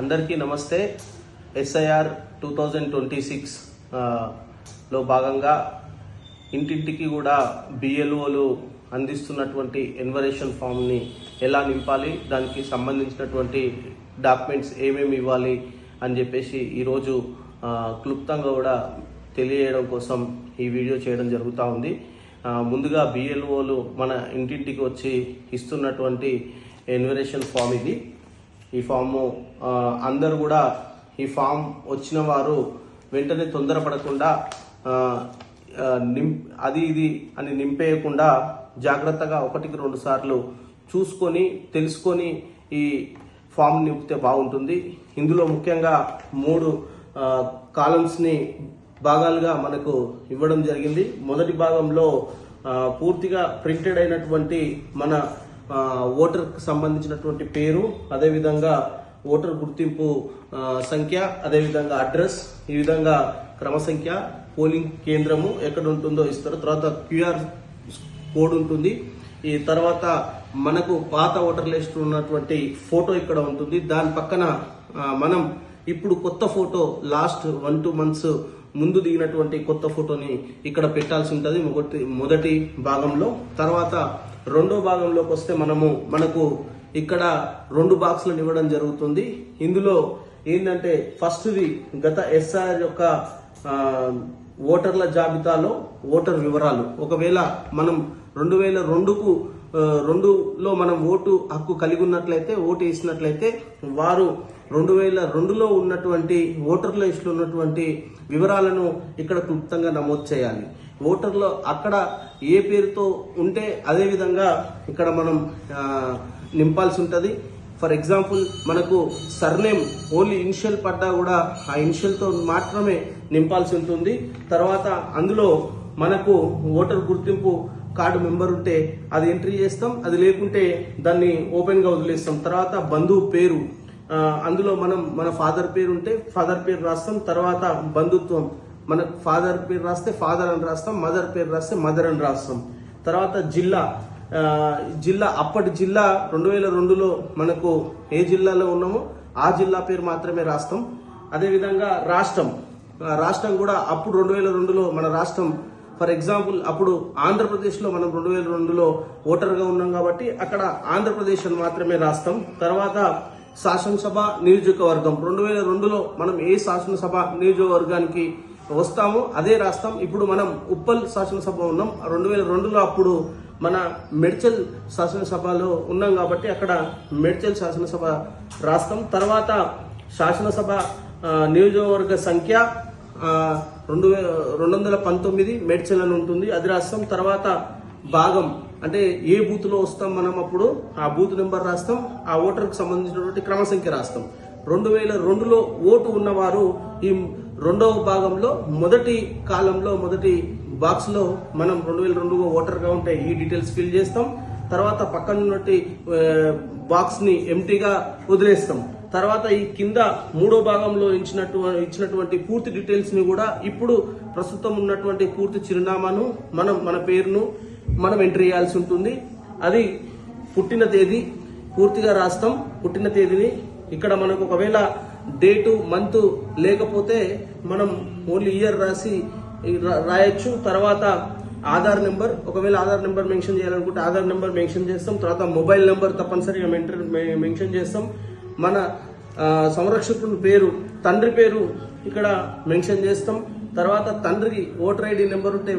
అందరికీ నమస్తే. SIR 2026 లో భాగంగా ఇంటింటికి కూడా BLOలు అందిస్తున్నటువంటి ఎన్వరేషన్ ఫామ్ని ఎలా నింపాలి, దానికి సంబంధించినటువంటి డాక్యుమెంట్స్ ఏమేమి ఇవ్వాలి అని చెప్పేసి ఈరోజు క్లుప్తంగా కూడా తెలియజేయడం కోసం ఈ వీడియో చేయడం జరుగుతూ ఉంది. ముందుగా BLOలు మన ఇంటింటికి వచ్చి ఇస్తున్నటువంటి ఎన్వరేషన్ ఫామ్ ఇది. ఈ ఫాము అందరూ కూడా ఈ ఫామ్ వచ్చిన వారు వెంటనే తొందరపడకుండా అది ఇది అని నింపేయకుండా జాగ్రత్తగా 1-2 సార్లు చూసుకొని తెలుసుకొని ఈ ఫామ్ నింపితే బాగుంటుంది. ఇందులో ముఖ్యంగా 3 కాలమ్స్ని భాగాలుగా మనకు ఇవ్వడం జరిగింది. మొదటి భాగంలో పూర్తిగా ప్రింటెడ్ అయినటువంటి మన ఓటర్కి సంబంధించినటువంటి పేరు, అదేవిధంగా ఓటర్ గుర్తింపు సంఖ్య, అదేవిధంగా అడ్రస్, ఈ విధంగా క్రమ సంఖ్య, పోలింగ్ కేంద్రము ఎక్కడ ఉంటుందో ఇస్తారు. తర్వాత QR కోడ్ ఉంటుంది. ఈ తర్వాత మనకు పాత ఓటర్ లిస్ట్ ఉన్నటువంటి ఫోటో ఇక్కడ ఉంటుంది. దాని పక్కన మనం ఇప్పుడు కొత్త ఫోటో లాస్ట్ 1-2 మంత్స్ ముందు దిగినటువంటి కొత్త ఫోటోని ఇక్కడ పెట్టాల్సి ఉంటుంది మొదటి భాగంలో. తర్వాత రెండో భాగంలోకి వస్తే మనకు ఇక్కడ 2 బాక్సులను ఇవ్వడం జరుగుతుంది. ఇందులో ఏంటంటే ఫస్ట్ది గత SIR యొక్క ఓటర్ల జాబితాలో ఓటర్ వివరాలు. ఒకవేళ మనం 2002లో మనం ఓటు హక్కు కలిగి ఉన్నట్లయితే, ఓటు వేసినట్లయితే వారు 2002లో ఉన్నటువంటి ఓటర్ల లిస్టులో ఉన్నటువంటి వివరాలను ఇక్కడ క్లుప్తంగా నమోదు చేయాలి. ఓటర్లో అక్కడ ఏ పేరుతో ఉంటే అదే విధంగా ఇక్కడ మనం నింపాల్సి ఉంటుంది. ఫర్ ఎగ్జాంపుల్ మనకు సర్నేమ్ ఓన్లీ ఇనిషియల్ పడ్డా కూడా ఆ ఇనిషియల్తో మాత్రమే నింపాల్సి ఉంటుంది. తర్వాత అందులో మనకు ఓటర్ గుర్తింపు కార్డు మెంబర్ ఉంటే అది ఎంట్రీ చేస్తాం, అది లేకుంటే దాన్ని ఓపెన్గా వదిలేస్తాం. తర్వాత బంధువు పేరు, అందులో మన ఫాదర్ పేరు ఉంటే ఫాదర్ పేరు రాస్తాం. తర్వాత బంధుత్వం, మన ఫాదర్ పేరు రాస్తే ఫాదర్ అని రాస్తాం, మదర్ పేరు రాస్తే మదర్ అని రాస్తాం. తర్వాత జిల్లా అప్పటి జిల్లా 2002లో మనకు ఏ జిల్లాలో ఉన్నామో ఆ జిల్లా పేరు మాత్రమే రాస్తాం. అదేవిధంగా రాష్ట్రం కూడా అప్పుడు 2002లో మన రాష్ట్రం, ఫర్ ఎగ్జాంపుల్ అప్పుడు ఆంధ్రప్రదేశ్లో మనం 2002లో ఓటర్గా ఉన్నాం కాబట్టి అక్కడ ఆంధ్రప్రదేశ్ అని మాత్రమే రాస్తాం. తర్వాత శాసనసభ నియోజకవర్గం 2002లో మనం ఏ శాసనసభ నియోజకవర్గానికి వస్తామో అదే రాస్తాం. ఇప్పుడు మనం ఉప్పల్ శాసనసభ ఉన్నాం, 2002లో అప్పుడు మన మేడ్చల్ శాసనసభలో ఉన్నాం కాబట్టి అక్కడ మేడ్చల్ శాసనసభ రాస్తాం. తర్వాత శాసనసభ నియోజకవర్గ సంఖ్య 219 మేడ్చల్ అని ఉంటుంది, అది రాస్తాం. తర్వాత భాగం అంటే ఏ బూత్ లో వస్తాం మనం, అప్పుడు ఆ బూత్ నెంబర్ రాస్తాం, ఆ ఓటర్కి సంబంధించినటువంటి క్రమ సంఖ్య రాస్తాం. 2002లో ఓటు ఉన్నవారు ఈ రెండవ భాగంలో మొదటి కాలంలో మొదటి బాక్స్ లో మనం 2002 ఓటర్గా ఉంటే ఈ డీటెయిల్స్ ఫిల్ చేస్తాం. తర్వాత పక్కన ఉన్నటువంటి బాక్స్ ని ఎంటీగా వదిలేస్తాం. తర్వాత ఈ కింద 3వ భాగంలో ఇచ్చినటువంటి పూర్తి డీటెయిల్స్ ని కూడా ఇప్పుడు ప్రస్తుతం ఉన్నటువంటి పూర్తి చిరునామాను మన పేరును మనం ఎంట్రీ చేయాల్సి ఉంటుంది. అది పుట్టిన తేదీ పూర్తిగా రాస్తాం. పుట్టిన తేదీని ఇక్కడ మనకు ఒకవేళ డేటు మంత్ లేకపోతే మనం ఓన్లీ ఇయర్ రాసి రాయొచ్చు. తర్వాత ఆధార్ నెంబర్, ఒకవేళ ఆధార్ నెంబర్ మెన్షన్ చేయాలనుకుంటే ఆధార్ నెంబర్ మెన్షన్ చేస్తాం. తర్వాత మొబైల్ నెంబర్ తప్పనిసరిగా మెన్షన్ చేస్తాం. మన సంరక్షకుని పేరు, తండ్రి పేరు ఇక్కడ మెన్షన్ చేస్తాం. తర్వాత తండ్రికి ఓటర్ ID నెంబర్ ఉంటే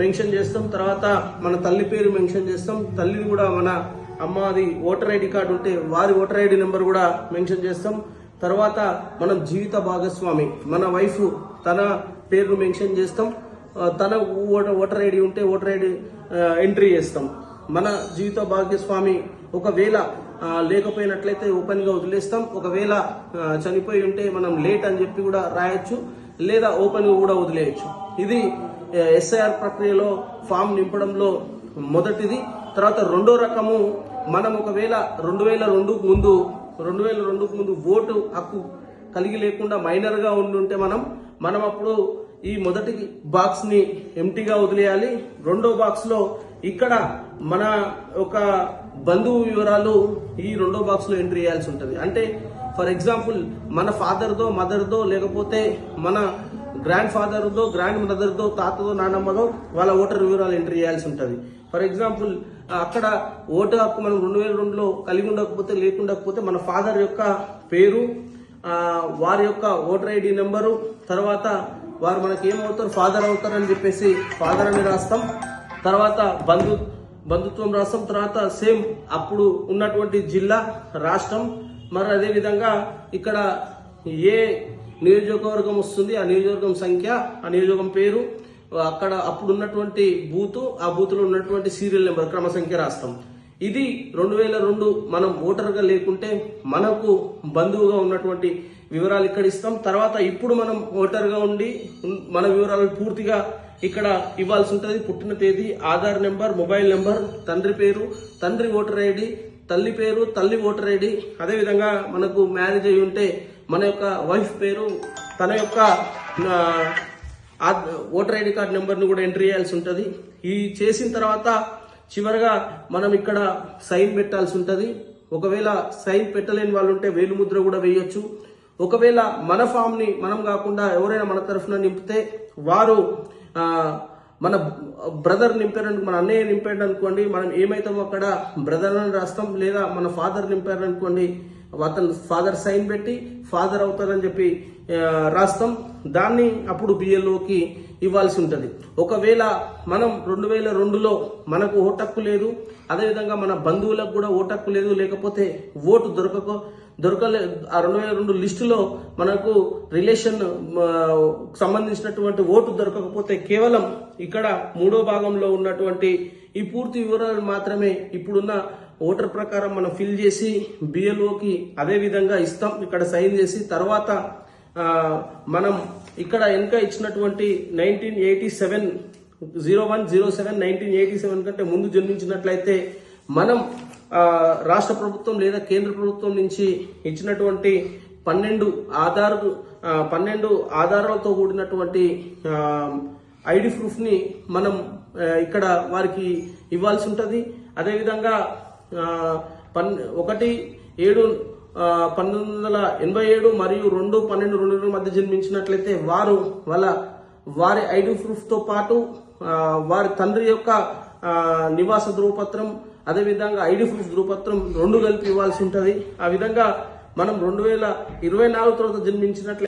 మెన్షన్ చేస్తాం. తర్వాత మన తల్లి పేరు మెన్షన్ చేస్తాం. తల్లిని కూడా మన అమ్మది ఓటర్ ID కార్డు ఉంటే వారి ఓటర్ ID నెంబర్ కూడా మెన్షన్ చేస్తాం. తర్వాత మనం జీవిత భాగస్వామి, మన వైఫ్ తన పేరును మెన్షన్ చేస్తాం. తన ఓటర్ ID ఉంటే ఓటర్ ID ఎంట్రీ చేస్తాం. మన జీవిత భాగస్వామి ఒకవేళ లేకపోయినట్లయితే ఓపెన్ గా వదిలేస్తాం. ఒకవేళ చనిపోయి ఉంటే మనం లేట్ అని చెప్పి కూడా రాయొచ్చు, లేదా ఓపెన్ గా కూడా వదిలేయచ్చు. ఇది SIR ప్రక్రియలో ఫామ్ నింపడంలో మొదటిది. తర్వాత రెండో రకము, మనం ఒకవేళ 2002కు ముందు ఓటు హక్కు కలిగి లేకుండా మైనర్ గా ఉండుంటే మనం అప్పుడు ఈ మొదటి బాక్స్ ని ఎంటీగా వదిలేయాలి. రెండో బాక్స్ లో ఇక్కడ మన ఒక బంధువు వివరాలు ఈ రెండో బాక్స్ లో ఎంట్రీ చేయాల్సి ఉంటుంది. అంటే ఫర్ ఎగ్జాంపుల్ మన ఫాదర్దో మదర్దో లేకపోతే మన గ్రాండ్ ఫాదర్దో గ్రాండ్ మదర్దో తాతదో నానమ్మదో వాళ్ళ ఓటర్ వివరాలు ఎంట్రీ చేయాల్సి ఉంటుంది. ఫర్ ఎగ్జాంపుల్ అక్కడ ఓటు హక్కు మనం 2002లో కలిగి లేకుండకపోతే మన ఫాదర్ యొక్క పేరు, వారి యొక్క ఓటర్ ఐడి నెంబరు, తర్వాత వారు మనకి ఏమవుతారు ఫాదర్ అవుతారని చెప్పేసి ఫాదర్ అని రాస్తాం. తర్వాత బంధుత్వం రాస్తాం. తర్వాత సేమ్ అప్పుడు ఉన్నటువంటి జిల్లా, రాష్ట్రం, మరి అదే విధంగా ఇక్కడ ఏ నియోజకవర్గం వస్తుంది, ఆ నియోజకవర్గం సంఖ్య, ఆ నియోజకవర్గం పేరు, అక్కడ అప్పుడు ఉన్నటువంటి బూత్, ఆ బూత్ లో ఉన్నటువంటి సీరియల్ నెంబర్, క్రమ సంఖ్య రాస్తాం. ఇది 2002 మనం ఓటర్గా లేకుంటే మనకు బంధువుగా ఉన్నటువంటి వివరాలు ఇక్కడ ఇస్తాం. తర్వాత ఇప్పుడు మనం ఓటర్గా ఉండి మన వివరాలు పూర్తిగా ఇక్కడ ఇవ్వాల్సి ఉంటుంది. పుట్టిన తేదీ, ఆధార్ నెంబర్, మొబైల్ నెంబర్, తండ్రి పేరు, తండ్రి ఓటర్ ఐడి, తల్లి పేరు, తల్లి ఓటర్ ఐడి, అదేవిధంగా మనకు మ్యారేజ్ అయి ఉంటే మన యొక్క వైఫ్ పేరు, తన యొక్క ఓటర్ ఐడి కార్డ్ నెంబర్ను కూడా ఎంట్రీ చేయాల్సి ఉంటుంది. ఈ చేసిన తర్వాత చివరిగా మనం ఇక్కడ సైన్ పెట్టాల్సి ఉంటుంది. ఒకవేళ సైన్ పెట్టలేని వాళ్ళు ఉంటే వేలుముద్ర కూడా వేయొచ్చు. ఒకవేళ మన ఫామ్ ని మనం కాకుండా ఎవరైనా మన తరఫున నింపితే వారు మన బ్రదర్ నింపారనుకో, మన అన్నయ్య నింపాడు అనుకోండి, మనం ఏమైతామో అక్కడ బ్రదర్ అని రాస్తాం. లేదా మన ఫాదర్ నింపారనుకోండి, అతను ఫాదర్ సైన్ పెట్టి ఫాదర్ అవుతారని చెప్పి రాస్తాం. దాన్ని అప్పుడు బిఎల్ఓకి ఇవ్వాల్సి ఉంటుంది. ఒకవేళ మనం 2002లో మనకు ఓటక్కు లేదు, అదేవిధంగా మన బంధువులకు కూడా ఓటక్కు లేదు, లేకపోతే ఓటు దొరకలే, ఆ 2002 లిస్టులో మనకు రిలేషన్ సంబంధించినటువంటి ఓటు దొరకకపోతే కేవలం ఇక్కడ 3వ భాగంలో ఉన్నటువంటి ఈ పూర్తి వివరాలు మాత్రమే ఇప్పుడున్న ఓటర్ ప్రకారం మనం ఫిల్ చేసి బిఎల్ఓకి అదే విధంగా ఇస్తాం. ఇక్కడ సైన్ చేసి తర్వాత మనం ఇక్కడ వెనుక ఇచ్చినటువంటి 1987 1987 కంటే ముందు జన్మించినట్లయితే మనం రాష్ట్ర ప్రభుత్వం లేదా కేంద్ర ప్రభుత్వం నుంచి ఇచ్చినటువంటి 12 ఆధారాలతో కూడినటువంటి ఐడి ప్రూఫ్ ని మనం ఇక్కడ వారికి ఇవ్వాల్సి ఉంటుంది. అదేవిధంగా 1/7/1987 మరియు 2/12/2000 మధ్య జన్మించినట్లయితే వారి ఐడి ప్రూఫ్ తో పాటు వారి తండ్రి యొక్క నివాస ధృవపత్రం, అదేవిధంగా ఐడి ప్రూఫ్ ధృవపత్రం 2 కలిపి ఇవ్వాల్సి ఉంటుంది. ఆ విధంగా మనం 2024 తర్వాత జన్మించినట్లయితే